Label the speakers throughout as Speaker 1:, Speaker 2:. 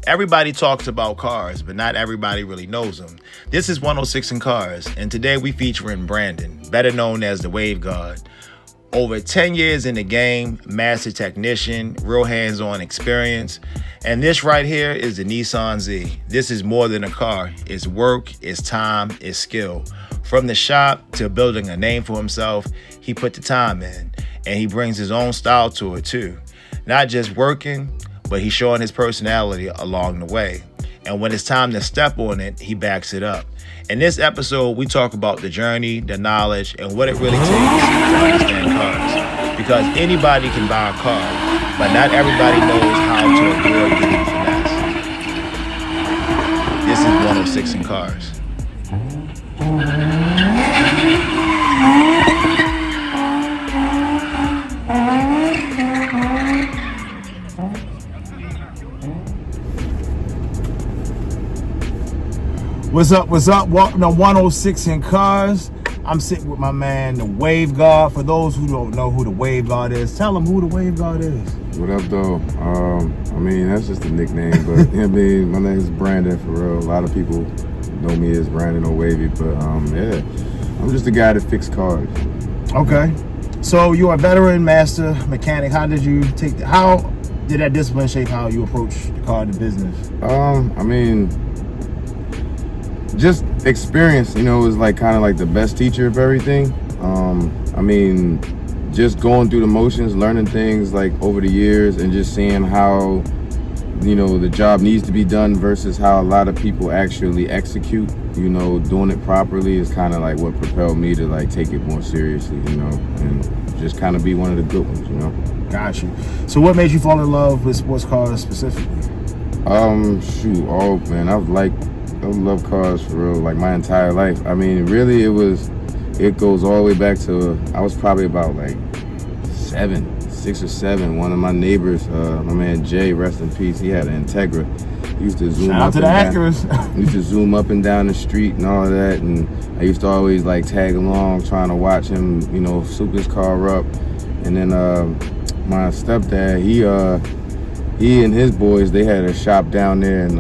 Speaker 1: Everybody talks about cars, but not everybody really knows them. This is 106 in Cars, and today we featuring Brandon, better known as the Wave God. Over 10 years in the game, master technician, real hands-on experience. And this right here is the Nissan Z. This is more than a car. It's work, it's time, it's skill. From the shop to building a name for himself, he put the time in. And he brings his own style to it too. Not just working, but he's showing his personality along the way. And when it's time to step on it, he backs it up. In this episode, we talk about the journey, the knowledge, and what it really takes to understand cars. Because anybody can buy a car, but not everybody knows how to avoid getting finesse. This is 106 in Cars.
Speaker 2: What's up? Welcome to 106 in Cars. I'm sitting with my man, the Wave God. For those who don't know who the Wave God is, tell them who the Wave God is.
Speaker 3: What up, though? That's just a nickname, but my name is Brandon, for real. A lot of people know me as Brandon or Wavy, but I'm just a guy that fixes cars.
Speaker 2: Okay. So you're a veteran master mechanic. How did that discipline shape how you approach the car in the business?
Speaker 3: Just experience, is like kind of like the best teacher of everything. Just going through the motions, learning things like over the years, and just seeing how, the job needs to be done versus how a lot of people actually execute. Doing it properly is kind of like what propelled me to like take it more seriously, and just kind of be one of the good ones,
Speaker 2: Got you. So what made you fall in love with sports cars specifically?
Speaker 3: I've loved cars for real, like my entire life. Really, it goes all the way back to, I was probably about like 6 or 7. One of my neighbors, my man Jay, rest in peace, he had an Integra. He used to zoom up and down the street and all of that. And I used to always like tag along, trying to watch him, soup his car up. And then my stepdad, he and his boys, they had a shop down there in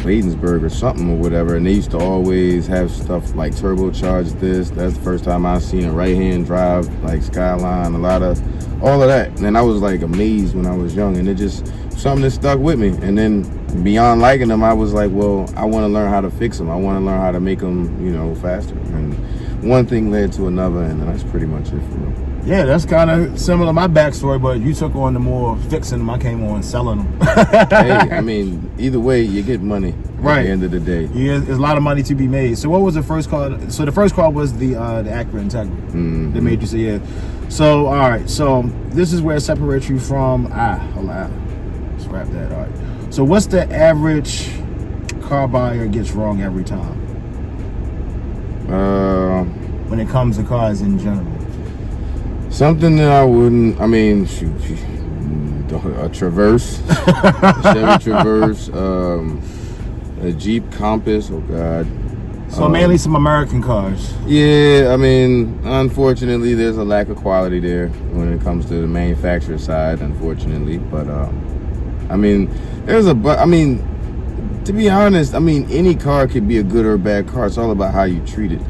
Speaker 3: Bladensburg or something or whatever, and they used to always have stuff like turbocharged this. That's the first time I seen a right-hand drive, like Skyline, all of that. And then I was like amazed when I was young, and it just something that stuck with me. And then beyond liking them, I was like, well, I want to learn how to fix them. I want to learn how to make them, faster. And one thing led to another, and that's pretty much it for me.
Speaker 2: Yeah, that's kind of similar to my backstory, but you took on the more fixing them. I came on selling them.
Speaker 3: Hey, either way, you get money
Speaker 2: right
Speaker 3: at the end of the day.
Speaker 2: Yeah, there's a lot of money to be made. So what was the first car? So the first car was the Acura Integra.
Speaker 3: Mm-hmm.
Speaker 2: That made you say, yeah. So, all right. So this is where it separates you from, hold on. Scrap that, all right. So what's the average car buyer gets wrong every time? When it comes to cars in general.
Speaker 3: Something that I wouldn't, a Traverse, a Chevy Traverse, a Jeep Compass, oh God.
Speaker 2: So mainly some American cars.
Speaker 3: Yeah, unfortunately, there's a lack of quality there when it comes to the manufacturer side, unfortunately. But, to be honest, any car could be a good or a bad car. It's all about how you treat it,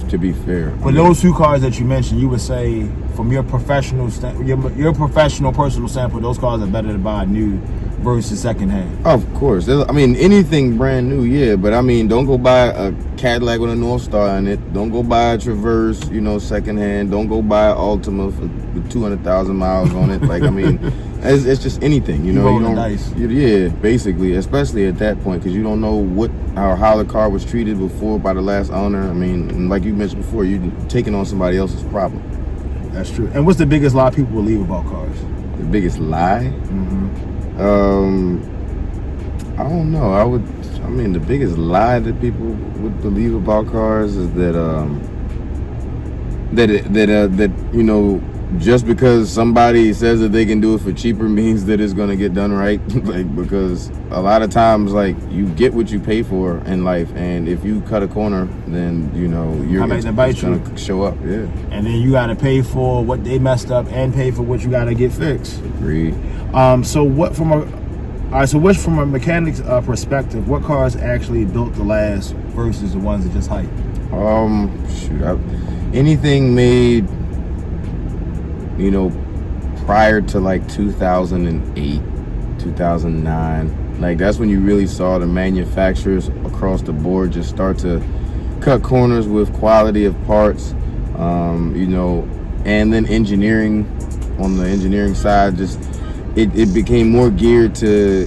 Speaker 3: to be fair.
Speaker 2: But those two cars that you mentioned, you would say from your professional your professional personal standpoint, those cars are better to buy new versus secondhand.
Speaker 3: Of course. Anything brand new, yeah. But don't go buy a Cadillac with a North Star in it. Don't go buy a Traverse, secondhand. Don't go buy an Altima with 200,000 miles on it. It's just anything, you don't.
Speaker 2: Dice.
Speaker 3: Yeah, basically, especially at that point, because you don't know what or how the car was treated before by the last owner. And like you mentioned before, you're taking on somebody else's problem.
Speaker 2: That's true. And what's the biggest lie people believe about cars?
Speaker 3: The biggest lie?
Speaker 2: Mm-hmm.
Speaker 3: I don't know. The biggest lie that people would believe about cars is that just because somebody says that they can do it for cheaper means that it's going to get done right. Like, because a lot of times, like, you get what you pay for in life, and if you cut a corner, then you're going to show up. Yeah,
Speaker 2: and then you got to pay for what they messed up and pay for what you got to get fixed.
Speaker 3: Agreed.
Speaker 2: So what's from a mechanic's perspective, what cars actually built to last versus the ones that just hype?
Speaker 3: Anything made prior to like 2008, 2009, like that's when you really saw the manufacturers across the board just start to cut corners with quality of parts, and then engineering, on the engineering side, just it became more geared to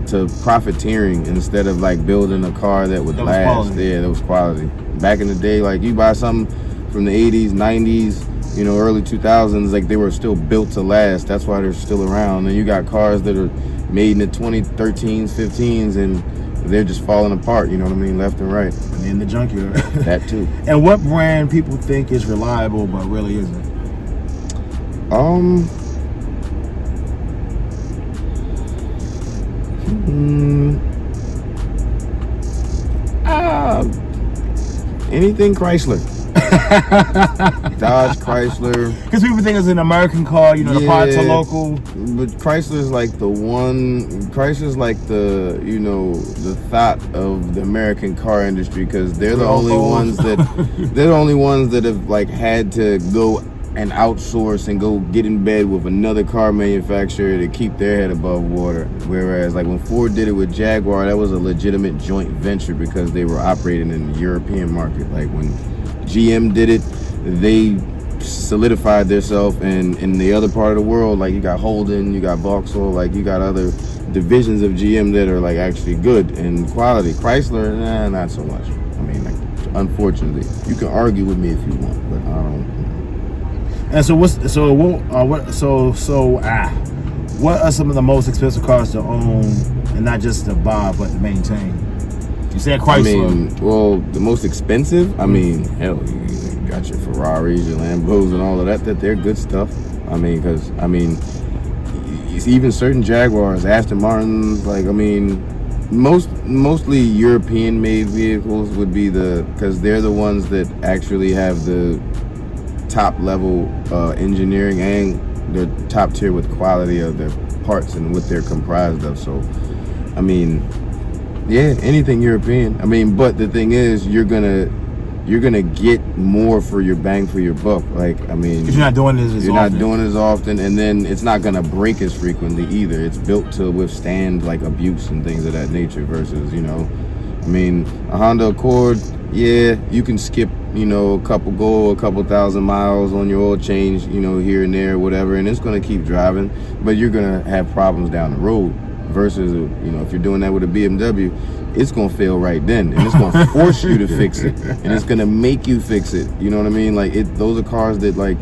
Speaker 3: to profiteering instead of like building a car that would last. Yeah, that was quality. Back in the day, like you buy something from the 80s, 90s, early 2000s, like they were still built to last. That's why they're still around. And you got cars that are made in the 2013s, 15s, and they're just falling apart, left and right.
Speaker 2: And in the junkyard.
Speaker 3: That too.
Speaker 2: And what brand people think is reliable but really isn't?
Speaker 3: Anything Chrysler. Dodge, Chrysler.
Speaker 2: Because people think it's an American car, the parts are local.
Speaker 3: But Chrysler's like the one. Chrysler's like the the thought of the American car industry, because they're the only ones that have like had to go and outsource and go get in bed with another car manufacturer to keep their head above water. Whereas like when Ford did it with Jaguar, that was a legitimate joint venture because they were operating in the European market. Like when GM did it, they solidified themselves, and in the other part of the world, like you got Holden, you got Vauxhall, like you got other divisions of GM that are like actually good in quality. Chrysler, not so much. I mean, like, unfortunately, you can argue with me if you want, but I don't.
Speaker 2: And so what are some of the most expensive cars to own, and not just to buy but to maintain? You said Chrysler.
Speaker 3: The most expensive? Hell, you got your Ferraris, your Lambos, and all of that they're good stuff. Because even certain Jaguars, Aston Martins, mostly European-made vehicles would be because they're the ones that actually have the top level engineering and the top tier with quality of their parts and what they're comprised of. So, yeah, anything European. But the thing is, you're gonna get more for your bang for your buck. Like,
Speaker 2: because you're not doing this
Speaker 3: as often, and then it's not gonna break as frequently either. It's built to withstand like abuse and things of that nature. Versus, a Honda Accord. Yeah, you can skip, a couple thousand miles on your oil change, here and there, whatever, and it's gonna keep driving, but you're gonna have problems down the road. Versus, if you're doing that with a BMW, it's gonna fail right then, and it's gonna force you to fix it, and it's gonna make you fix it. You know what I mean? Like, those are cars that, like,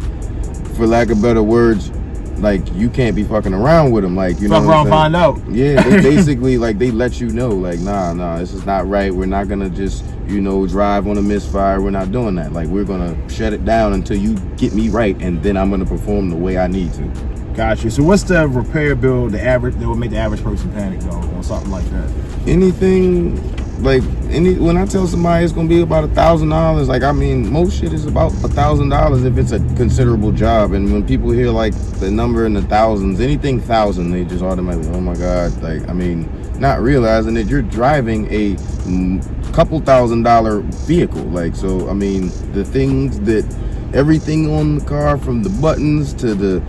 Speaker 3: for lack of better words, like, you can't be fucking around with them. Like,
Speaker 2: fuck around, find out.
Speaker 3: Yeah, they basically like they let you know, like, nah, this is not right. We're not gonna just drive on a misfire. We're not doing that. Like, we're gonna shut it down until you get me right, and then I'm gonna perform the way I need to.
Speaker 2: Gotcha. So what's the repair bill, that would make the average person panic, though, or something like that?
Speaker 3: Anything, when I tell somebody it's gonna be about $1,000, like, most shit is about $1,000 if it's a considerable job. And when people hear like the number in the thousands, anything thousand, they just automatically, oh my God, like, not realizing that you're driving a couple $1,000 vehicle. Like, so, the things everything on the car, from the buttons to the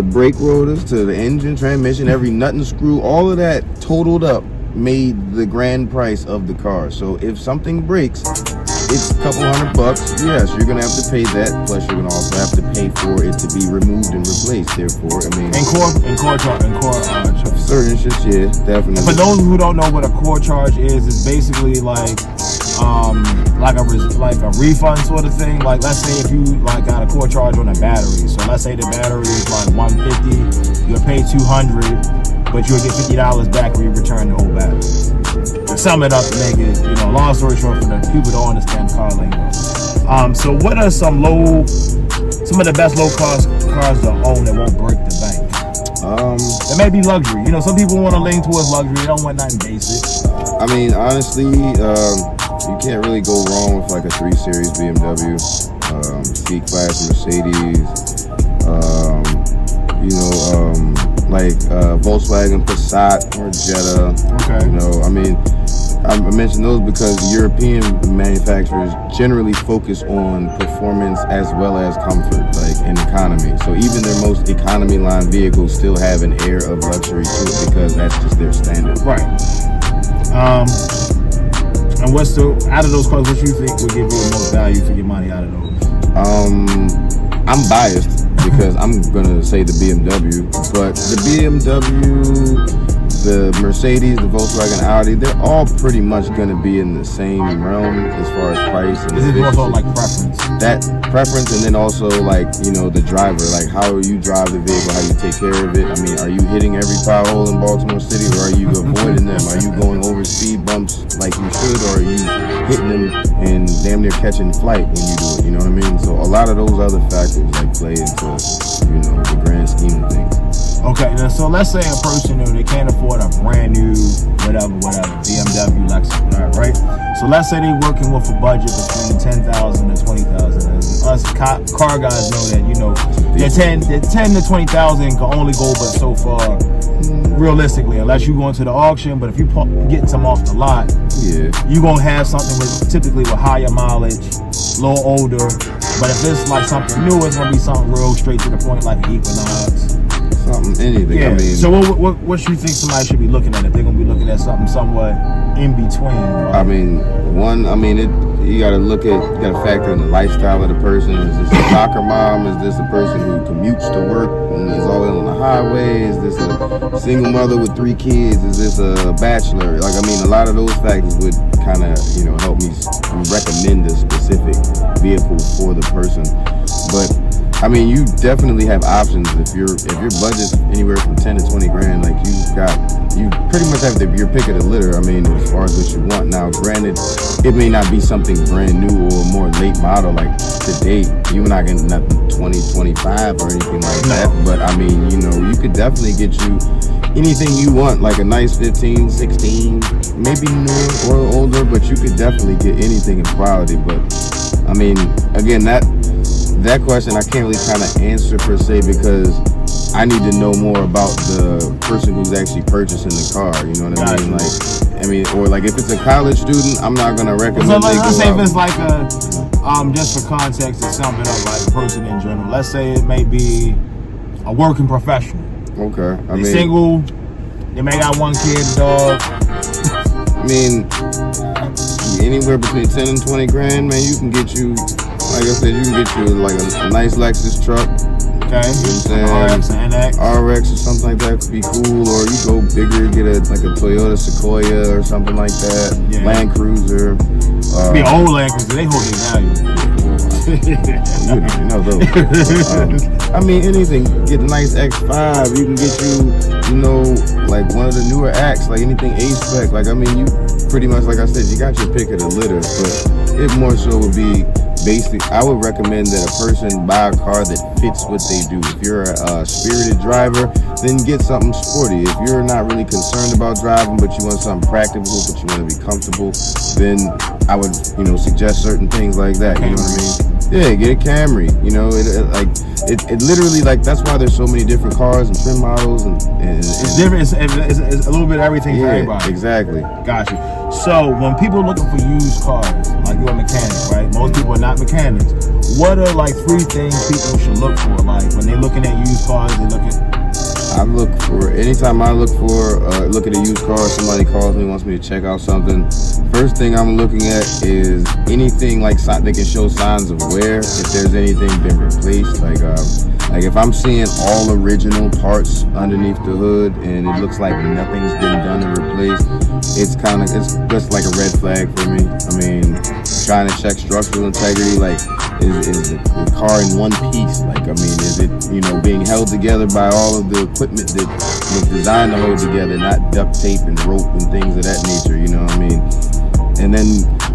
Speaker 3: brake rotors, to the engine, transmission, every nut and screw, all of that totaled up made the grand price of the car. So if something breaks, it's a couple $100. Yes, you're gonna have to pay that. Plus, you're gonna also have to pay for it to be removed and replaced. Therefore,
Speaker 2: and core charge.
Speaker 3: Certain shit, yeah, definitely.
Speaker 2: For those who don't know what a core charge is, it's basically like a refund sort of thing. Like, let's say if you got a core charge on a battery. So let's say the battery is like $150, you'll pay $200, but you'll get $50 back when you return the old battery. To sum it up to make it, long story short, for the people who don't understand car lingo. So what are some low some of the best low cost cars to own that won't break the bank?
Speaker 3: It
Speaker 2: may be luxury. You know, some people want to lean towards luxury. They don't want nothing basic.
Speaker 3: I mean, honestly, you can't really go wrong with like a 3 Series BMW, C-Class Mercedes, like Volkswagen Passat or Jetta.
Speaker 2: Okay.
Speaker 3: You know, I mean, I mentioned those because European manufacturers generally focus on performance as well as comfort, like and economy. So even their most economy line vehicles still have an air of luxury to it because that's just their standard.
Speaker 2: Right. And what's out of those cars, what you think would give you the most value for your money out of those?
Speaker 3: I'm biased because I'm gonna say the BMW, but the BMW, the Mercedes, the Volkswagen, Audi, they're all pretty much gonna be in the same realm as far as price. And
Speaker 2: is it also like preference?
Speaker 3: That preference, and then also like, you know, the driver, like how you drive the vehicle, how you take care of it. I mean, are you hitting every pothole in Baltimore City, or are you avoiding them? Are you going over speed bumps like you should, or are you hitting them and damn near catching flight when you do it? You know what I mean? So a lot of those other factors like play into, you know, the grand scheme of things.
Speaker 2: Okay, now, so let's say a person who they can't afford a brand new whatever, BMW, Lexus, right? So let's say they're working with a budget between $10,000 to $20,000. Us car guys know that, you know, the 10 to 20,000 can only go but so far, realistically, unless you go into the auction. But if you getting some off the lot,
Speaker 3: yeah,
Speaker 2: you gonna have something typically with higher mileage, a little older. But if it's like something new, it's gonna be something real straight to the point, like an Equinox.
Speaker 3: Anything.
Speaker 2: Yeah.
Speaker 3: I mean,
Speaker 2: so what you think somebody should be looking at if they're gonna be looking at something somewhat in between? Right?
Speaker 3: I mean, you gotta factor in the lifestyle of the person. Is this a soccer mom? Is this a person who commutes to work and is always on the highway? Is this a single mother with 3 kids? Is this a bachelor? Like, I mean, a lot of those factors would kind of, you know, help me recommend a specific vehicle for the person. But I mean, you definitely have options if your budget's anywhere from 10 to 20 grand. Like you pretty much have your pick of the litter. I mean, as far as what you want. Now, granted, it may not be something brand new or more late model. Like today, you're not getting nothing 2025 or anything like that. But I mean, you know, you could definitely get you anything you want, like a nice 15, 16, maybe newer or older. But you could definitely get anything in quality. But I mean, again, that question I can't really kind of answer per se because I need to know more about the person who's actually purchasing the car. You know what I mean? Like, I mean, or like if it's a college student, I'm not gonna recommend.
Speaker 2: So let's say if it's like a, just for context to sum it up, like a person in general. Let's say it may be a working professional.
Speaker 3: Okay, I mean,
Speaker 2: single. They may got 1 kid, dog.
Speaker 3: I mean, anywhere between 10 and 20 grand, man, you can get you. Like I said, you can get you like a nice Lexus truck.
Speaker 2: Okay.
Speaker 3: You know what I'm saying?
Speaker 2: RX,
Speaker 3: RX or something like that could be cool. Or you go bigger, get a Toyota Sequoia or something like that. Yeah. Land Cruiser.
Speaker 2: Be an old Land Cruiser. They hold their value.
Speaker 3: You know those. I mean, anything. Get a nice X5. You can get you know, like one of the newer Acts, like anything A-Spec. Like, I mean, you pretty much, like I said, you got your pick of the litter. But it more so would be basic. I would recommend that a person buy a car that fits what they do. If you're a spirited driver, then get something sporty. If you're not really concerned about driving, but you want something practical, but you want to be comfortable, then I would, you know, suggest certain things like that. You know what I mean? Yeah, get a Camry. You know, it literally, like, that's why there's so many different cars and trim models and
Speaker 2: it's different. It's a little bit of everything for everybody.
Speaker 3: Exactly.
Speaker 2: Got you. So when people are looking for used cars, like you're a mechanic, right? Most people are not mechanics. What are like 3 things people should look for? Like when they're looking at used cars,
Speaker 3: anytime I look at a used car, somebody calls me, wants me to check out something. First thing I'm looking at is anything like they can show signs of wear. If there's anything been replaced, like if I'm seeing all original parts underneath the hood and it looks like nothing's been done and replaced, it's just like a red flag for me. I mean, trying to check structural integrity, like is the car in one piece? Like, I mean, is it, you know, being held together by all of the equipment that was designed to hold together, not duct tape and rope and things of that nature, you know what I mean? And then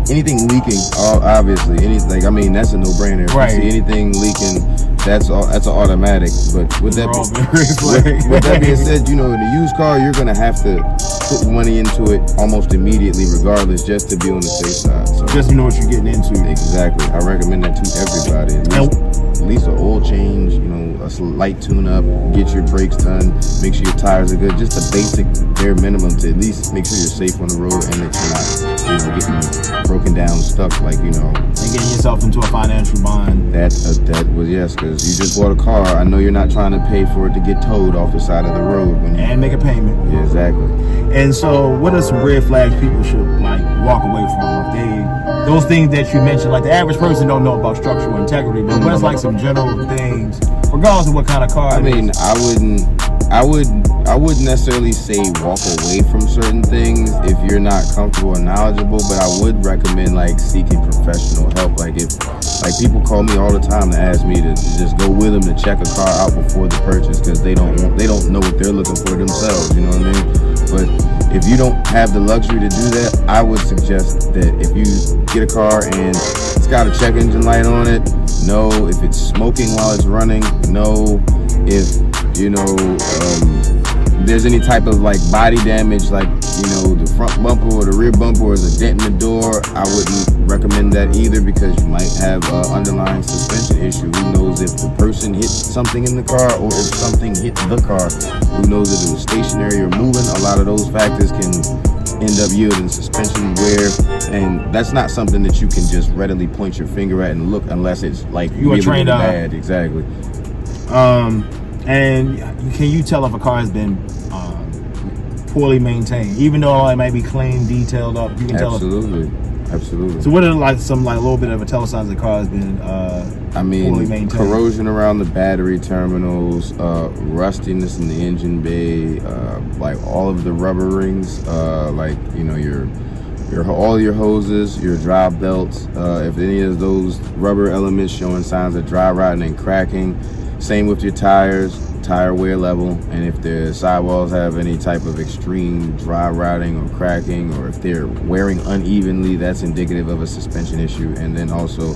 Speaker 3: anything leaking, obviously, that's a no-brainer. If
Speaker 2: right.
Speaker 3: you see anything leaking, that's an automatic. But with that being said, you know, in a used car, you're gonna have to put money into it almost immediately, regardless, just to be on the safe side. So
Speaker 2: just to know what you're getting into.
Speaker 3: Exactly. I recommend that to everybody. At least an oil change, you know, a light tune-up, get your brakes done, make sure your tires are good. Just a basic bare minimum to at least make sure you're safe on the road and that you're not, you know, getting broken down, stuck, like, you know.
Speaker 2: And getting yourself into a financial bind.
Speaker 3: That was, yes, because you just bought a car. I know you're not trying to pay for it to get towed off the side of the road.
Speaker 2: And make a payment.
Speaker 3: Yeah, exactly.
Speaker 2: And so what are some red flags people should, like, walk away from? If those things that you mentioned, like the average person don't know about structural integrity, but what's like some general things, regardless of what kind of car
Speaker 3: I mean, I wouldn't necessarily say walk away from certain things if you're not comfortable and knowledgeable, but I would recommend like seeking professional help. Like if people call me all the time to ask me to just go with them to check a car out before the purchase because they don't know what they're looking for themselves, you know what I mean? But if you don't have the luxury to do that, I would suggest that if you get a car and it's got a check engine light on it, no. If it's smoking while it's running, no. If, you know, there's any type of like body damage, like, you know, the front bumper or the rear bumper or there's a dent in the door, I wouldn't recommend that either because you might have an underlying suspension issue. Who knows if the person hit something in the car or if something hit the car? Who knows if it was stationary or moving? A lot of those factors can end up yielding suspension wear, and that's not something that you can just readily point your finger at and look unless it's like
Speaker 2: you
Speaker 3: really
Speaker 2: are trained
Speaker 3: bad. Exactly.
Speaker 2: And can you tell if a car has been poorly maintained, even though it might be clean, detailed up? You can tell.
Speaker 3: Absolutely.
Speaker 2: So what are like some like little bit of a tell signs the car has been poorly maintained?
Speaker 3: Corrosion around the battery terminals, rustiness in the engine bay, like all of the rubber rings, like, you know, your all your hoses, your drive belts, if any of those rubber elements showing signs of dry rotting and cracking. Same with your tires, tire wear level, and if the sidewalls have any type of extreme dry rotting or cracking, or if they're wearing unevenly, that's indicative of a suspension issue. And then also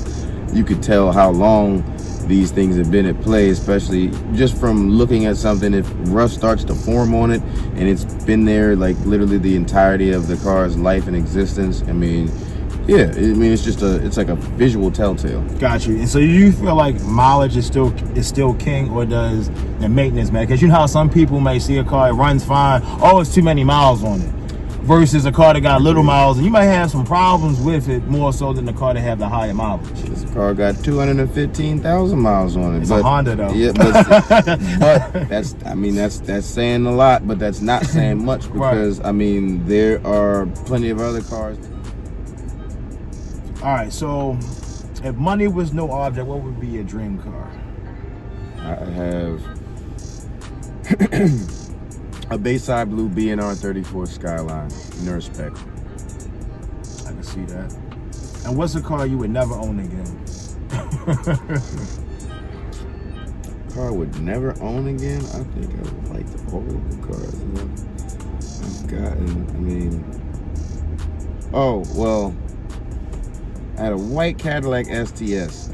Speaker 3: you could tell how long these things have been at play, especially just from looking at something. If rust starts to form on it and it's been there like literally the entirety of the car's life and existence, I mean, yeah, I mean, it's like a visual telltale.
Speaker 2: Got you. And so do you feel like mileage is still king, or does the maintenance matter? Because you know how some people may see a car, it runs fine, oh, it's too many miles on it, versus a car that got little miles, and you might have some problems with it more so than the car that have the higher mileage.
Speaker 3: This car got 215,000 miles on it.
Speaker 2: It's a Honda though.
Speaker 3: Yeah, but that's saying a lot, but that's not saying much because right. I mean, there are plenty of other cars.
Speaker 2: All right, so if money was no object, what would be your dream car?
Speaker 3: I have a Bayside Blue B&R 34 Skyline, nurse spec.
Speaker 2: I can see that. And what's a car you would never own again?
Speaker 3: Car I would never own again? I think I would like all of the cars I've gotten. I mean, oh, well, I had a white Cadillac STS,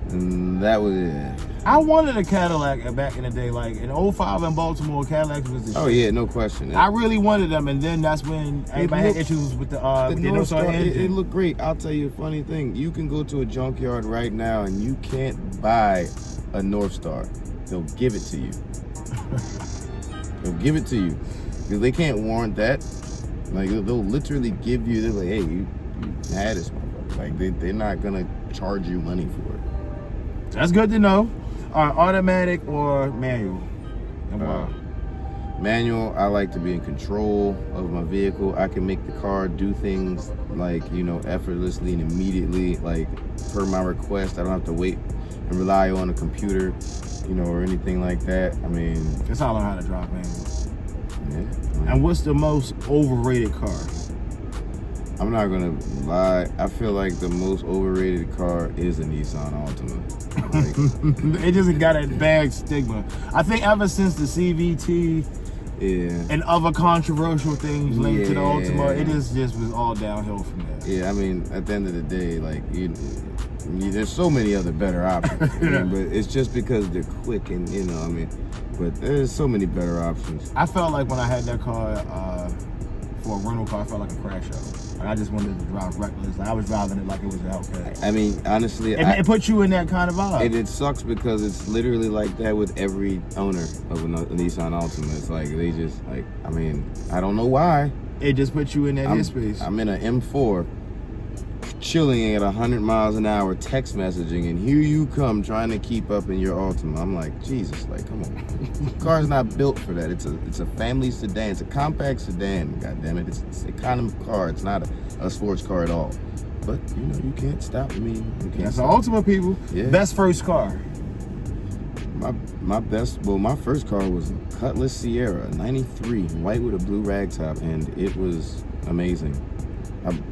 Speaker 3: and that was it.
Speaker 2: I wanted a Cadillac back in the day, like in 05 in Baltimore, Cadillacs was the shit.
Speaker 3: Oh yeah, no question.
Speaker 2: I really wanted them, and then that's when everybody had issues with the North Star engine.
Speaker 3: It looked great. I'll tell you a funny thing. You can go to a junkyard right now, and you can't buy a North Star. They'll give it to you. They'll give it to you because they can't warrant that. Like they'll literally give you. They're like, hey, you had this. Like they're not gonna charge you money for it.
Speaker 2: That's good to know. Automatic or manual?
Speaker 3: Manual. I like to be in control of my vehicle. I can make the car do things like, you know, effortlessly and immediately, like per my request. I don't have to wait and rely on a computer, you know, or anything like that. I mean,
Speaker 2: that's how I learned how to drive manual.
Speaker 3: Yeah.
Speaker 2: And what's the most overrated car?
Speaker 3: I'm not gonna lie. I feel like the most overrated car is a Nissan Altima. Like,
Speaker 2: it just got a bad stigma. I think ever since the CVT
Speaker 3: Yeah.
Speaker 2: and other controversial things linked to the
Speaker 3: Yeah.
Speaker 2: Ultima. It is just was all downhill from there.
Speaker 3: Yeah, I mean, at the end of the day, like there's so many other better options. I mean, but it's just because they're quick and I mean, but there's so many better options.
Speaker 2: I felt like when I had that car for a rental car, I felt like a crash out. Like I just wanted to drive reckless. Like I was driving it like it was a Hellcat.
Speaker 3: I mean, honestly,
Speaker 2: It puts you in that kind of vibe.
Speaker 3: It sucks because it's literally like that with every owner of a Nissan Altima. It's like they just like, I mean, I don't know why.
Speaker 2: It just puts you in that headspace.
Speaker 3: I'm in an M4, chilling at 100 miles an hour, text messaging, and here you come trying to keep up in your Altima. I'm like, Jesus, like, come on. The car's not built for that. It's a family sedan. It's a compact sedan. God damn it. It's an economy car. It's not a sports car at all. But you can't stop me. You can't.
Speaker 2: That's the Ultima, people.
Speaker 3: Yeah.
Speaker 2: Best first car.
Speaker 3: My first car was a Cutlass Sierra, 93, white with a blue rag top, and it was amazing.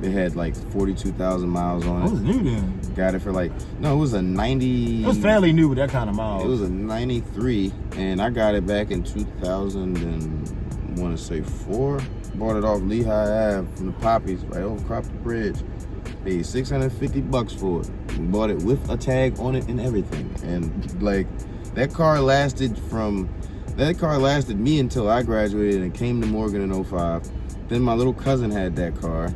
Speaker 3: It had like 42,000 miles on it.
Speaker 2: It was new then.
Speaker 3: Got it for it was a 90.
Speaker 2: It was fairly new with that kind of miles.
Speaker 3: It was a 93, and I got it back in 2004. Bought it off Lehigh Ave from the Poppies, right over Cropton Bridge. Paid $650 for it. Bought it with a tag on it and everything. And like that car lasted me until I graduated and came to Morgan in 05. Then my little cousin had that car,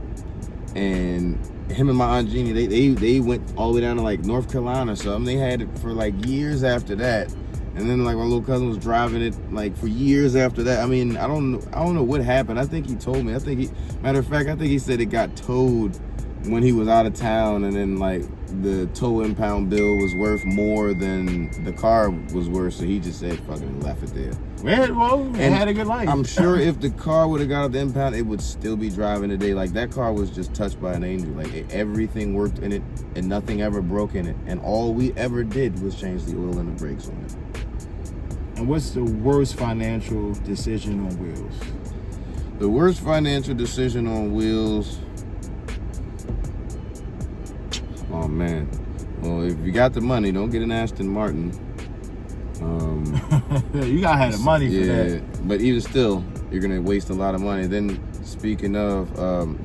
Speaker 3: and him and my Aunt Jeannie, they went all the way down to like North Carolina or something. They had it for like years after that. And then like my little cousin was driving it like for years after that. I mean, I don't know what happened. I think he told me. Matter of fact, I think he said it got towed when he was out of town, and then like the tow impound bill was worth more than the car was worth, so he just said fucking left it there.
Speaker 2: Well, it had a good life.
Speaker 3: I'm sure if the car would have got up the impound, it would still be driving today. Like that car was just touched by an angel. Like everything worked in it, and nothing ever broke in it. And all we ever did was change the oil and the brakes on it.
Speaker 2: And what's the worst financial decision on wheels?
Speaker 3: The worst financial decision on wheels. Oh man. Well, if you got the money, don't get an Aston Martin.
Speaker 2: You gotta have the money for that.
Speaker 3: But even still, you're gonna waste a lot of money. Then, speaking of,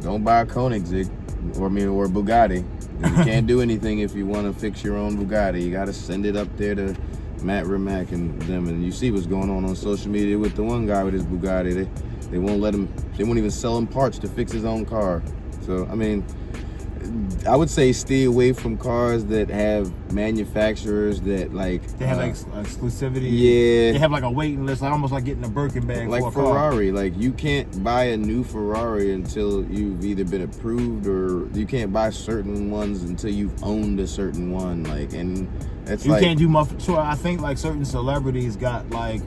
Speaker 3: don't buy a Koenigsegg or Bugatti. You can't do anything if you want to fix your own Bugatti. You gotta send it up there to Matt Rimac and them. And you see what's going on social media with the one guy with his Bugatti. They won't let him. They won't even sell him parts to fix his own car. So I mean, I would say stay away from cars that have manufacturers that like
Speaker 2: they have like exclusivity.
Speaker 3: Yeah,
Speaker 2: they have like a waiting list, almost like getting a Birkin bag.
Speaker 3: Like
Speaker 2: for a
Speaker 3: Ferrari,
Speaker 2: car.
Speaker 3: like you can't buy a new Ferrari until you've either been approved, or you can't buy certain ones until you've owned a certain one. Like, and that's
Speaker 2: you can't do much. So I think like certain celebrities got like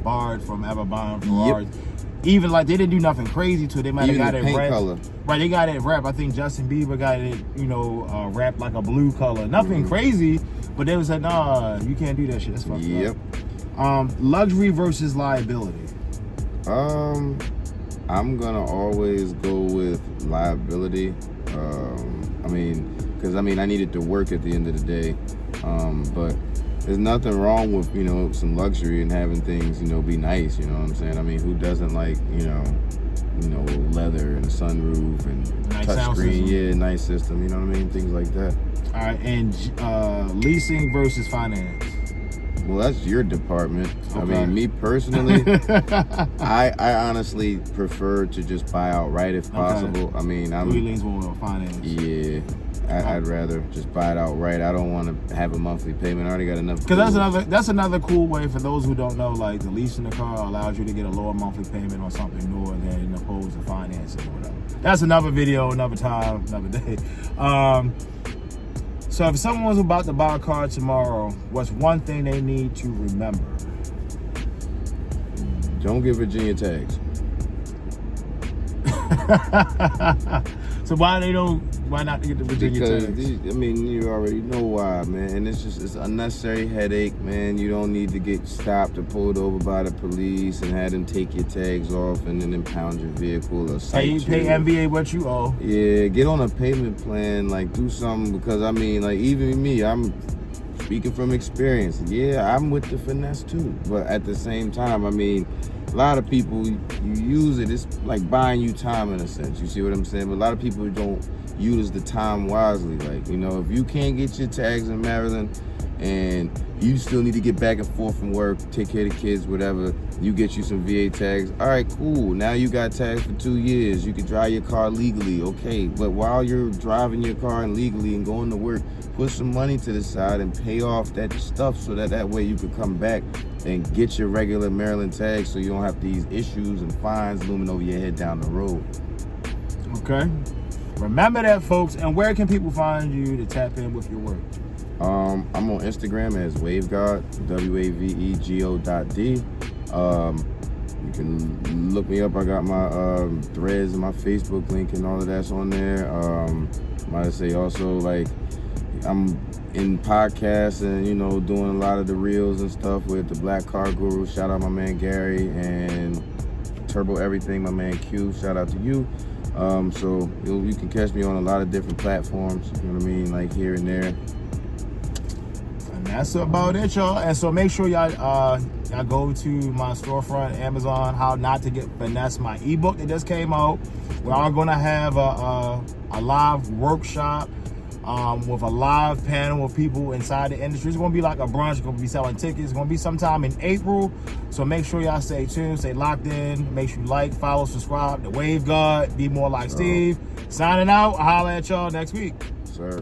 Speaker 2: barred from ever buying Ferraris. Yep. Even like they didn't do nothing crazy to it. They might have got it wrapped. Color. Right, they got it wrapped. I think Justin Bieber got it, wrapped like a blue color. Nothing crazy, but they was like, nah, you can't do that shit. That's fucked up. Luxury versus liability.
Speaker 3: I'm gonna always go with liability. I need it to work at the end of the day. But there's nothing wrong with, some luxury and having things, be nice, you know what I'm saying? I mean, who doesn't like, leather and a sunroof and
Speaker 2: nice
Speaker 3: touchscreen, nice system, you know what I mean? Things like that.
Speaker 2: All right, and leasing versus finance.
Speaker 3: Well, that's your department.
Speaker 2: Okay.
Speaker 3: I mean, me personally, I honestly prefer to just buy outright if possible.
Speaker 2: Okay.
Speaker 3: I mean,
Speaker 2: Louis leans more on finance.
Speaker 3: Yeah. I'd rather just buy it outright. I don't want to have a monthly payment. I already got enough.
Speaker 2: Because that's another cool way for those who don't know. Like the leasing the car allows you to get a lower monthly payment on something newer than opposed to financing or whatever. That's another video, another time, another day. So if someone's about to buy a car tomorrow, what's one thing they need to remember?
Speaker 3: Don't get Virginia tags.
Speaker 2: So why not to get the Virginia tags?
Speaker 3: You already know why, man. And it's an unnecessary headache, man. You don't need to get stopped or pulled over by the police and have them take your tags off and then impound your vehicle or cite you.
Speaker 2: Pay MVA what you owe.
Speaker 3: Yeah, get on a payment plan, like do something, because even me, I'm speaking from experience. Yeah, I'm with the finesse too. But at the same time, a lot of people, you use it, it's like buying you time in a sense. You see what I'm saying? But a lot of people don't use the time wisely. Like, you know, if you can't get your tags in Maryland and you still need to get back and forth from work, take care of the kids, whatever, you get you some VA tags. All right, cool. Now you got tags for 2 years. You can drive your car legally, okay. But while you're driving your car illegally and going to work, put some money to the side and pay off that stuff so that way you could come back and get your regular Maryland tags so you don't have these issues and fines looming over your head down the road.
Speaker 2: Okay. Remember that, folks. And where can people find you to tap in with your work?
Speaker 3: I'm on Instagram as WaveGod, WAVEGO.D. You can look me up. I got my threads and my Facebook link and all of that's on there. Might say also, like, I'm in podcasts and, you know, doing a lot of the reels and stuff with the Black Car Guru. Shout out my man Gary, and Turbo Everything, my man Q. Shout out to you. So you can catch me on a lot of different platforms, you know what I mean, like here and there.
Speaker 2: And that's about it, y'all. And so make sure y'all go to my storefront, Amazon, How Not to Get Finesse, my ebook that just came out. We are going to have a live workshop with a live panel of people inside the industry. It's going to be like a brunch. It's going to be selling tickets. It's going to be sometime in April. So make sure y'all stay tuned, stay locked in. Make sure you like, follow, subscribe. The Wave God, be more like Steve. Signing out. I'll holler at y'all next week.
Speaker 3: Sir.